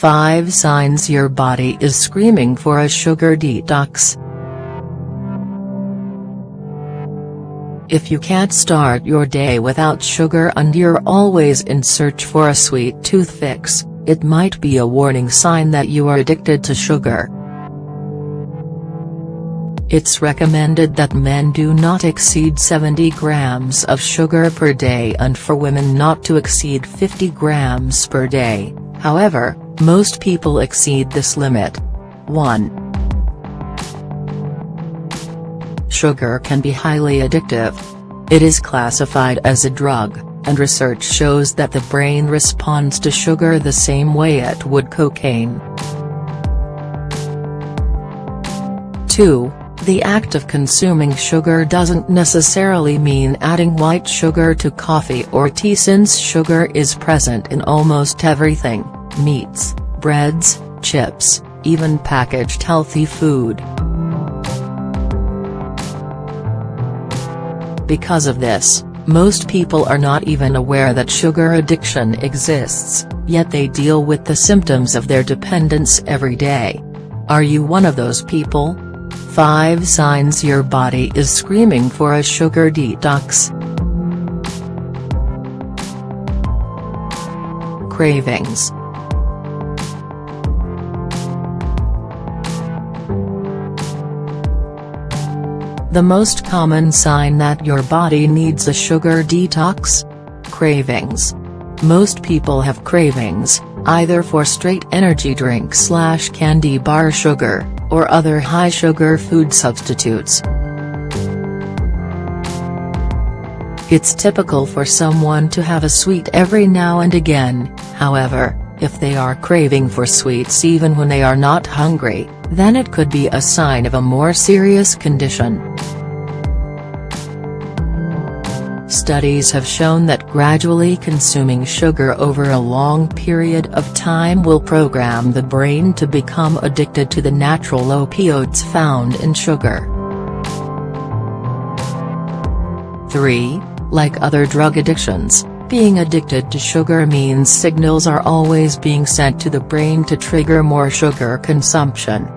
5 signs your body is screaming for a sugar detox. If you can't start your day without sugar and you're always in search for a sweet tooth fix, it might be a warning sign that you are addicted to sugar. It's recommended that men do not exceed 70 grams of sugar per day and for women not to exceed 50 grams per day. However, most people exceed this limit. 1. Sugar can be highly addictive. It is classified as a drug, and research shows that the brain responds to sugar the same way it would cocaine. 2. The act of consuming sugar doesn't necessarily mean adding white sugar to coffee or tea, since sugar is present in almost everything: meats, breads, chips, even packaged healthy food. Because of this, most people are not even aware that sugar addiction exists, yet they deal with the symptoms of their dependence every day. Are you one of those people? 5 signs your body is screaming for a sugar detox. Cravings. The most common sign that your body needs a sugar detox? Cravings. Most people have cravings, either for straight energy drink/candy bar sugar, or other high-sugar food substitutes. It's typical for someone to have a sweet every now and again. However, if they are craving for sweets even when they are not hungry, then it could be a sign of a more serious condition. Studies have shown that gradually consuming sugar over a long period of time will program the brain to become addicted to the natural opioids found in sugar. 3. Like other drug addictions, being addicted to sugar means signals are always being sent to the brain to trigger more sugar consumption.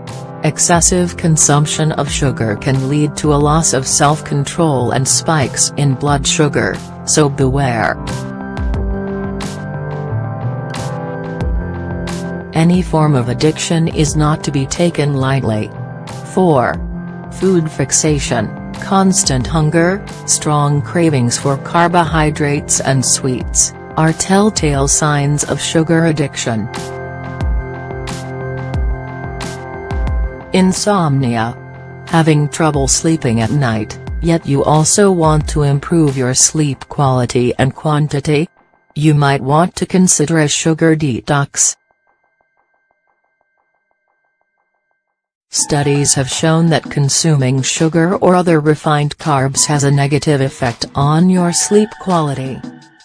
Excessive consumption of sugar can lead to a loss of self-control and spikes in blood sugar, so beware. Any form of addiction is not to be taken lightly. 4. Food fixation, constant hunger, strong cravings for carbohydrates and sweets, are telltale signs of sugar addiction. Insomnia. Having trouble sleeping at night, yet you also want to improve your sleep quality and quantity? You might want to consider a sugar detox. Studies have shown that consuming sugar or other refined carbs has a negative effect on your sleep quality.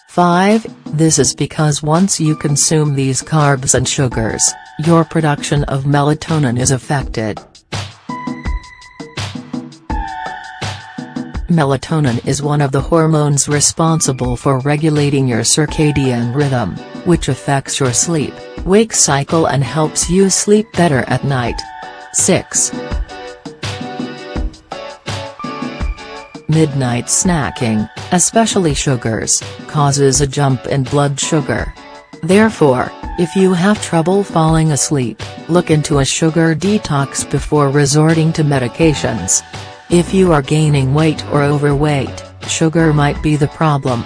5. This is because once you consume these carbs and sugars, your production of melatonin is affected. Melatonin is one of the hormones responsible for regulating your circadian rhythm, which affects your sleep-wake cycle and helps you sleep better at night. 6. Midnight snacking, especially sugars, causes a jump in blood sugar. Therefore, if you have trouble falling asleep, look into a sugar detox before resorting to medications. If you are gaining weight or overweight, sugar might be the problem.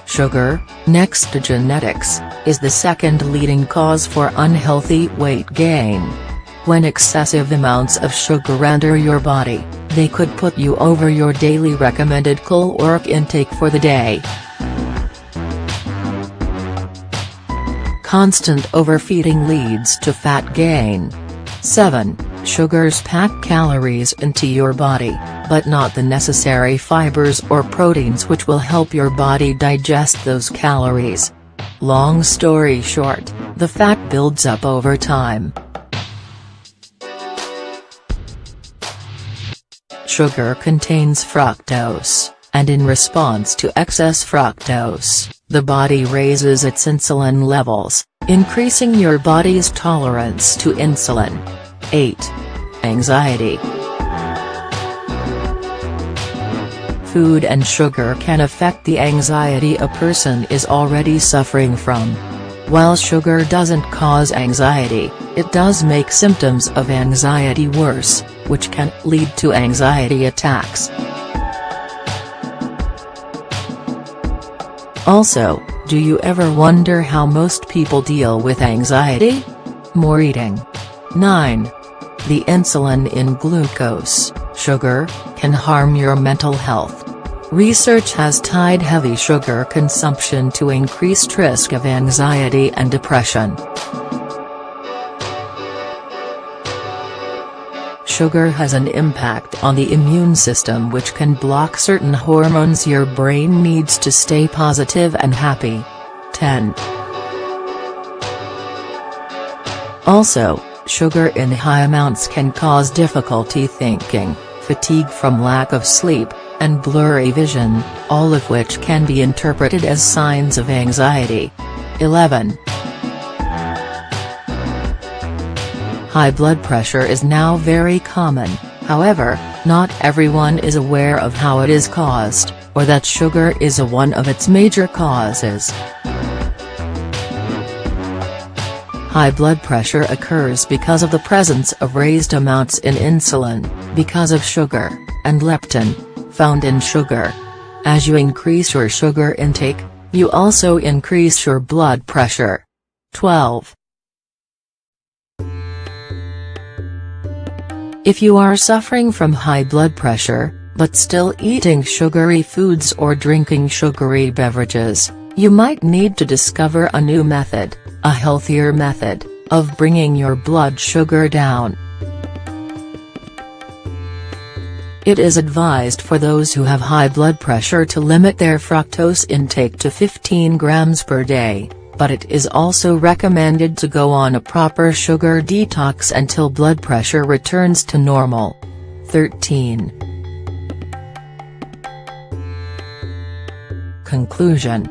Sugar, next to genetics, is the second leading cause for unhealthy weight gain. When excessive amounts of sugar enter your body, they could put you over your daily recommended caloric intake for the day. Constant overfeeding leads to fat gain. 7. Sugars pack calories into your body, but not the necessary fibers or proteins which will help your body digest those calories. Long story short, the fat builds up over time. Sugar contains fructose, and in response to excess fructose, the body raises its insulin levels, increasing your body's tolerance to insulin. 8. Anxiety. Food and sugar can affect the anxiety a person is already suffering from. While sugar doesn't cause anxiety, it does make symptoms of anxiety worse, which can lead to anxiety attacks. Also, do you ever wonder how most people deal with anxiety? More eating. 9. The insulin in glucose, sugar, can harm your mental health. Research has tied heavy sugar consumption to increased risk of anxiety and depression. Sugar has an impact on the immune system, which can block certain hormones your brain needs to stay positive and happy. 10. Also, sugar in high amounts can cause difficulty thinking, fatigue from lack of sleep, and blurry vision, all of which can be interpreted as signs of anxiety. 11. High blood pressure is now very common, however, not everyone is aware of how it is caused, or that sugar is one of its major causes. High blood pressure occurs because of the presence of raised amounts in insulin, because of sugar, and leptin, found in sugar. As you increase your sugar intake, you also increase your blood pressure. 12. If you are suffering from high blood pressure, but still eating sugary foods or drinking sugary beverages, you might need to discover a new method, a healthier method, of bringing your blood sugar down. It is advised for those who have high blood pressure to limit their fructose intake to 15 grams per day, but it is also recommended to go on a proper sugar detox until blood pressure returns to normal. 13. Conclusion.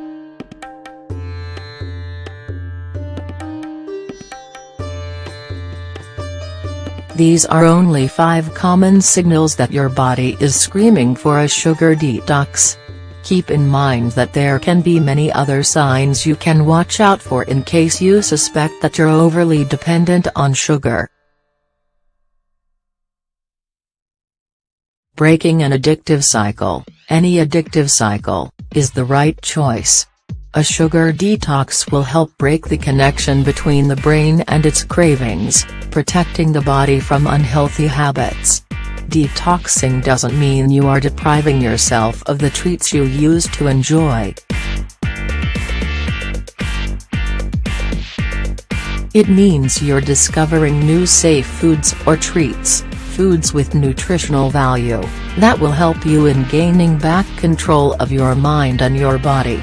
These are only 5 common signals that your body is screaming for a sugar detox. Keep in mind that there can be many other signs you can watch out for in case you suspect that you're overly dependent on sugar. Breaking an addictive cycle, any addictive cycle, is the right choice. A sugar detox will help break the connection between the brain and its cravings, protecting the body from unhealthy habits. Detoxing doesn't mean you are depriving yourself of the treats you used to enjoy. It means you're discovering new safe foods or treats, foods with nutritional value, that will help you in gaining back control of your mind and your body.